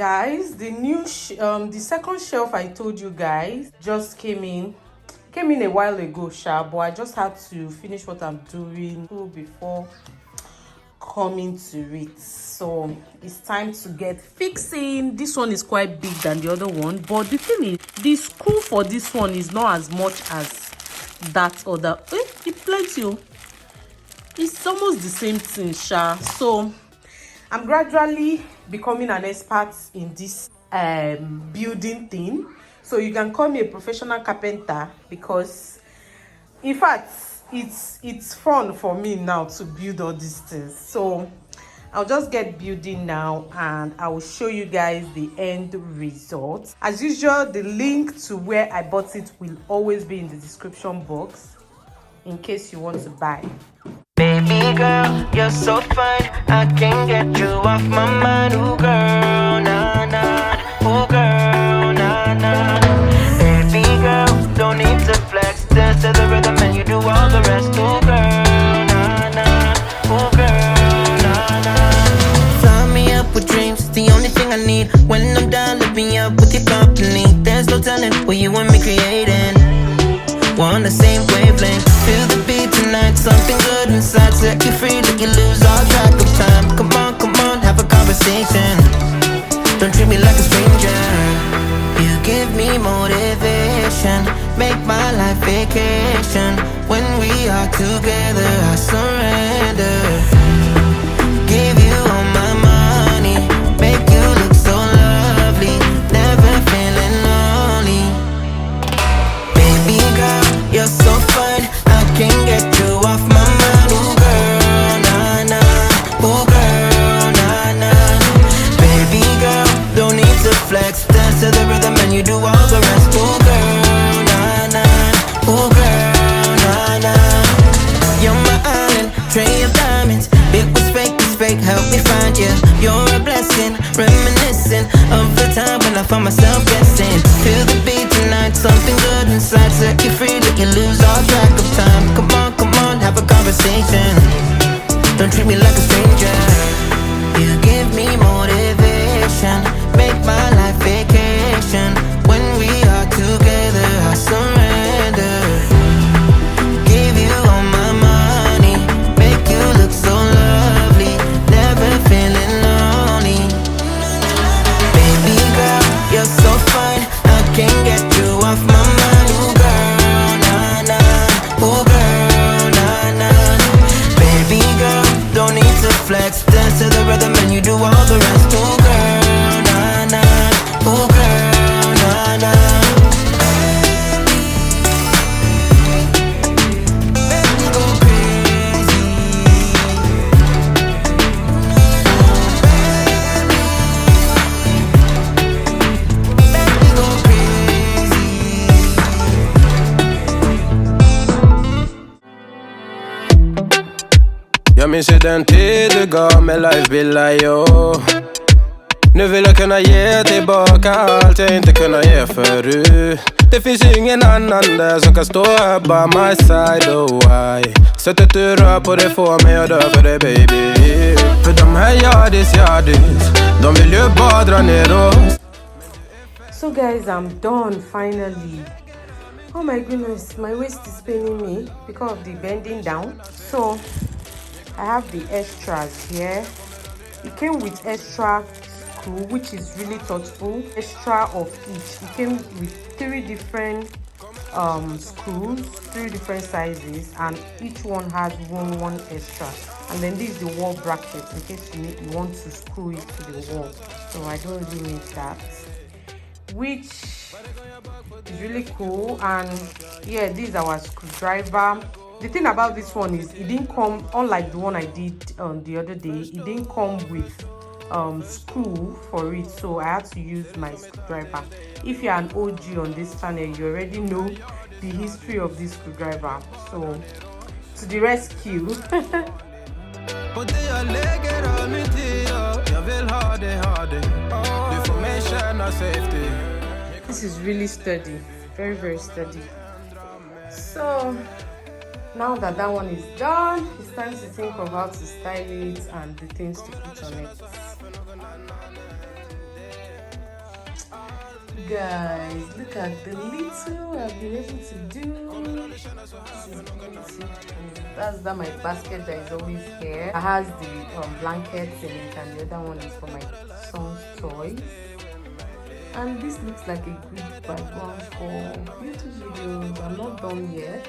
Guys, the new the second shelf I told you guys just came in a while ago, but I just had to finish what I'm doing before coming to it. So it's time to get fixing. This one is quite big than the other one, but the thing is, the screw for this one is not as much as that other. It's plenty. It's almost the same thing, so I'm gradually becoming an expert in this building thing. So you can call me a professional carpenter, because in fact it's fun for me now to build all these things. So I'll just get building now and I will show you guys the end result. As usual, the link to where I bought it will always be in the description box in case you want to buy. Baby girl, you're so fine, I can't get you off my mind. Ooh girl, nah nah. Ooh girl, nah nah. Baby girl, don't need to flex, dance to the rhythm and you do all the rest. Ooh girl, nah nah. Ooh girl, nah nah. Fly me up with dreams, the only thing I need. When I'm done, lift me up with your company. There's no telling what you and me creating. We're on the same wavelength. Feel the beat tonight, something good inside. Set you free, let you lose all track of time. Come on, have a conversation. Don't treat me like a stranger. You give me motivation, make my life vacation. When we are together, I surrender. Give you all my money, make you look so lovely. Never feeling lonely. Baby girl, you're so fine, I can't get you off my mind. Ooh girl, nah nah. Ooh girl, nah nah. Baby girl, don't need to flex, dance to the rhythm and you do all the rest. Ooh girl, nah nah. Ooh girl, nah nah. You're my island, tray of diamonds. It was fake, help me find you. You're a blessing, reminiscing of the time when I found myself guessing. Feel the beat tonight, something good inside. Set you free, let you lose all track of time. Come on, have a conversation. Don't treat me like a stranger. You give me motivation, make my life vacation. When we are together, I surrender. Give you all my money, make you look so lovely. Never feeling lonely. Baby girl, you're so fine, I can't get you off my mind. Ooh girl, nah nah. Ooh girl, nah nah. Baby girl, don't need to flex, dance to the rhythm and you do all the rest. Ooh girl, nah nah. Ooh girl, nah nah. Jag minns ju den tid du gav mig life billar, yo. Nu vill jag kunna ge tillbaka allt jag inte kunna ge förut. Det finns ju ingen annan där som kan stå här by my side, oh why. Sättet du rör på det får mig att dö för dig, baby. För de här yardis, de vill ju bara dra ner oss. So guys, I'm done finally. Oh my goodness, my waist is paining me because of the bending down. So I have the extras here. It came with extra screw, which is really thoughtful. Extra of each. It came with 3 different screws, 3 different sizes, and each one has one extra. And then this is the wall bracket in case you want to screw it to the wall. So I don't really need that, which is really cool. And yeah, this is our screwdriver. The thing about this one is it didn't come, unlike the one I did the other day, it didn't come with screw for it, so I had to use my screwdriver. If you're an OG on this channel, you already know the history of this screwdriver. So to the rescue. This is really sturdy, very, very sturdy. So now that that one is done, it's time to think of how to style it and the things to put on it. guys. Look at the little I've been able to do. This is beautiful. That's my basket that is always here. It has the blankets in it, and the other one is for my son's toys. And this looks like a good background for YouTube videos. I'm not done yet.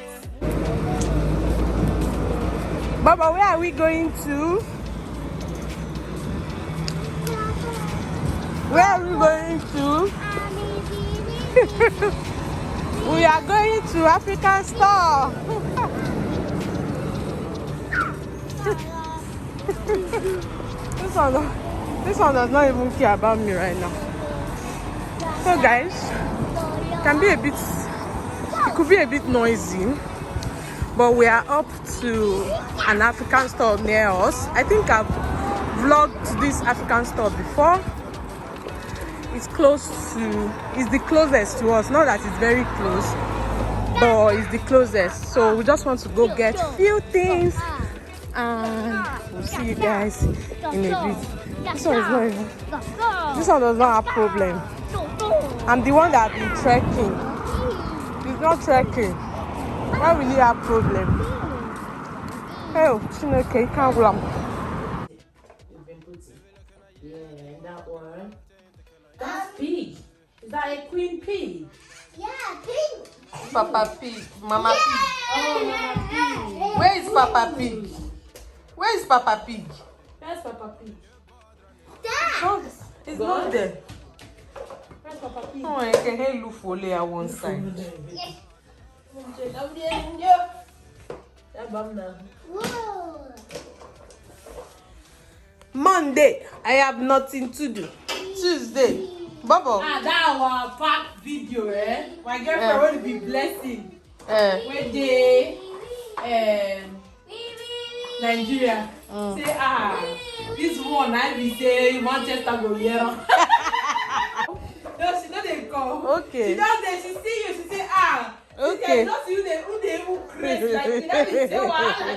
Baba, where are we going to? Where are we going to? We are going to African store. This one does not even care about me right now. So guys, it could be a bit noisy, but we are up to an African store near us. I think I've vlogged this African store before. It's the closest to us. Not that it's very close, but it's the closest. So we just want to go get a few things, and we'll see you guys in a bit. This one does not have problem. I'm the one that has been trekking. He's not trekking. Why will he have problem? Oh, okay, you can't go. Yeah, that one. That's pig. Is that a queen pig? Yeah, pink. Papa Pig, Mama Pig. Oh, Mama pig. Where is Papa Pig? Where is Papa Pig? Where's Papa pig? Dad. It's not there. Where's Papa pig? Oh, I can look for at one side. Whoa. Monday, I have nothing to do. Tuesday, Bubble. That our pack video, eh? My girlfriend will be blessing. When they Nigeria say this one I be say Manchester go here. No, she don't dey come. Okay. She does that. She see you. She say Okay. She not see you. Who they even crazy like me. That is say wahala.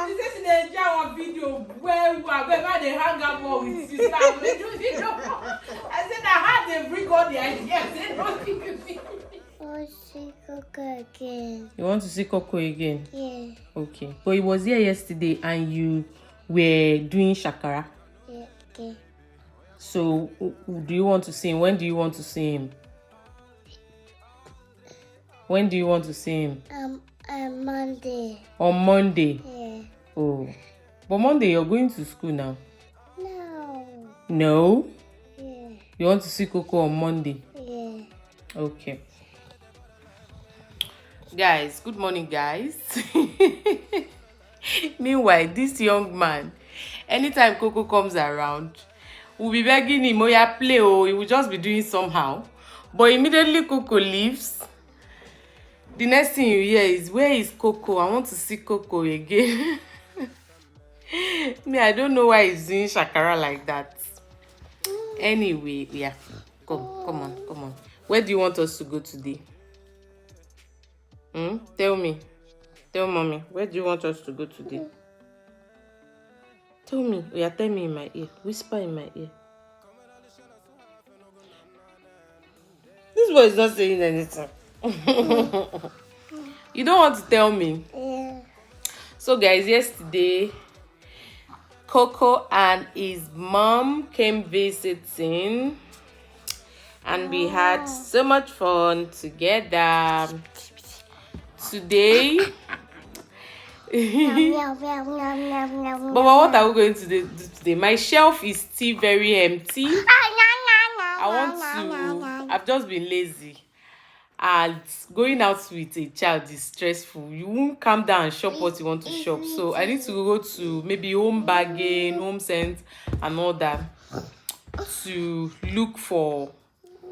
She say she dey enjoy our video well. Whenever they hang up more with sister, they do video. I said na how they bring all the ideas. They don't give me. Oh, see Coco again. You want to see Coco again? Yeah. Okay. But he was here yesterday and you were doing shakara. Yeah. Okay. So, do you want to see him? When do you want to see him? When do you want to see him? Monday. On Monday. Yeah. Oh. But Monday you're going to school now. No. No? Yeah. You want to see Coco on Monday? Yeah. Okay. Guys, good morning, guys. Meanwhile, this young man, anytime Coco comes around, we'll be begging him, oh yeah, play, oh, he will just be doing somehow. But immediately Coco leaves, the next thing you hear is, where is Coco? I want to see Coco again. Me, I don't know why he's doing shakara like that. Anyway, yeah. Come on. Where do you want us to go today? Tell me. Tell mommy. Where do you want us to go today? Tell me. Oh, yeah, tell me in my ear. Whisper in my ear. This boy is not saying anything. You don't want to tell me? Yeah. So guys, yesterday Coco and his mom came visiting and we had so much fun together. Today Baba, what are we going to do today? My shelf is still very empty. I've just been lazy. And going out with a child is stressful. You won't calm down and shop what you want to shop. So I need to go to maybe Home Bargain, Home Sense, and all that to look for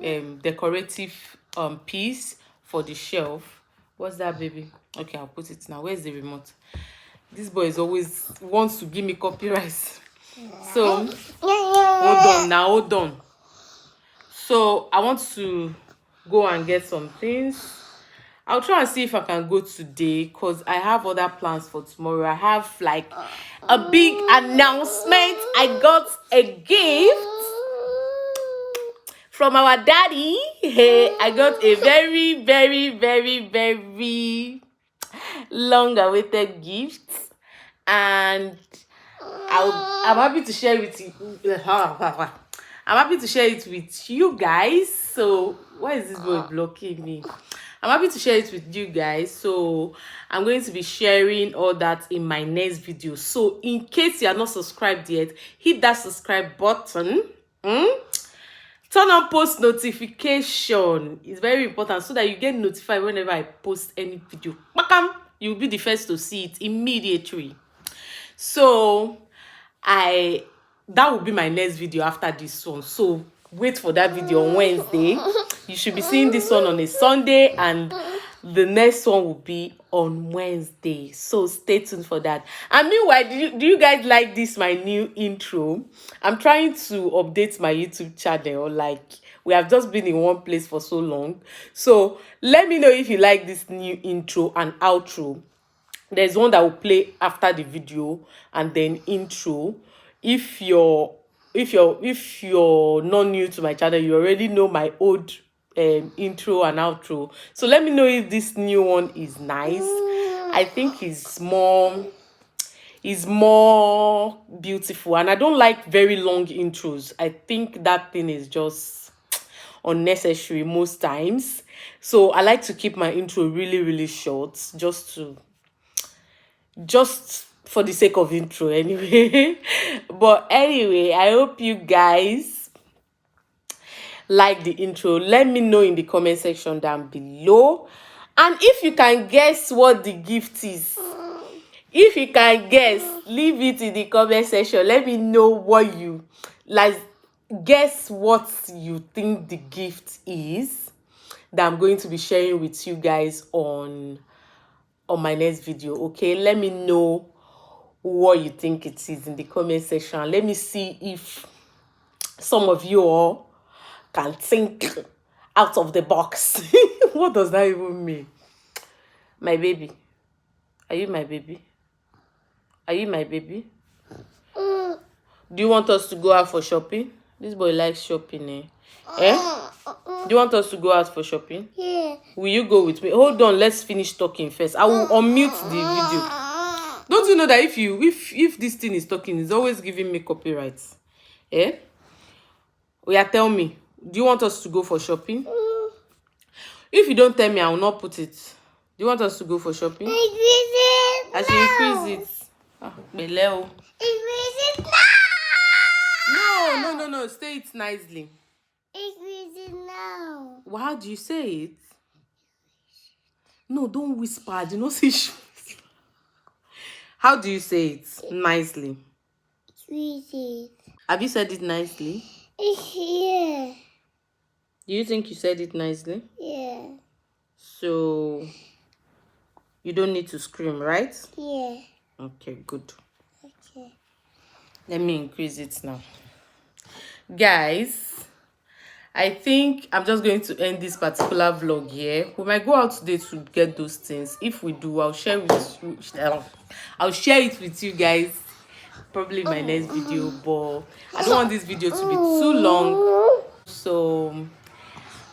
decorative piece for the shelf. What's that, baby? Okay, I'll put it now. Where's the remote? This boy is always wants to give me copyright. So hold on. So I want to go and get some things. I'll try and see if I can go today because I have other plans for tomorrow. I have like a big announcement. I got a gift from our daddy. Hey, I got a very, very, very, very long-awaited gift, and I'm happy to share with you. I'm happy to share it with you guys. So why is this boy blocking me? I'm happy to share it with you guys. So I'm going to be sharing all that in my next video. So in case you are not subscribed yet, hit that subscribe button. Turn on post notification. It's very important so that you get notified whenever I post any video. You'll be the first to see it immediately. So that will be my next video after this one. So wait for that video on Wednesday. You should be seeing this one on a Sunday, and the next one will be on Wednesday. So stay tuned for that. And meanwhile, do you guys like this my new intro? I'm trying to update my YouTube channel. Like, we have just been in one place for so long. So let me know if you like this new intro and outro. There's one that will play after the video, and then intro. If you're not new to my channel, you already know my old intro and outro. So let me know if this new one is nice. I think it's more beautiful, and I don't like very long intros. I think that thing is just unnecessary most times. So I like to keep my intro really, really short, just for the sake of intro anyway. But anyway, I hope you guys like the intro. Let me know in the comment section down below, and if you can guess what the gift is, if you can guess, leave it in the comment section. Let me know what you like. Guess what you think the gift is that I'm going to be sharing with you guys on my next video. Okay, let me know what you think it is in the comment section. Let me see if some of you all can think out of the box. What does that even mean? My baby, are you my baby? Are you my baby? Do you want us to go out for shopping? This boy likes shopping, eh? Do you want us to go out for shopping? Yeah. Will you go with me? Hold on, let's finish talking first. I will unmute the video. Don't you know that if this thing is talking, it's always giving me copyrights? Eh? Yeah, tell me. Do you want us to go for shopping? If you don't tell me, I will not put it. Do you want us to go for shopping? I should increase it. Beleo. Increase it now. No. Say it nicely. Increase it now. Well, how do you say it? No, don't whisper. Do not say sh. How do you say it nicely? Increase it. Have you said it nicely? Yeah. Do you think you said it nicely? Yeah. So you don't need to scream, right? Yeah. Okay, good. Okay. Let me increase it now. Guys, I think I'm just going to end this particular vlog here. We might go out today to get those things. If we do, I'll share it with you guys probably in my next video, but I don't want this video to be too long. So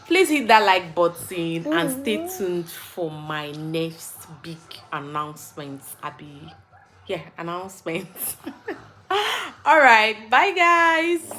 please hit that like button and stay tuned for my next big announcement. Announcement. All right, bye guys.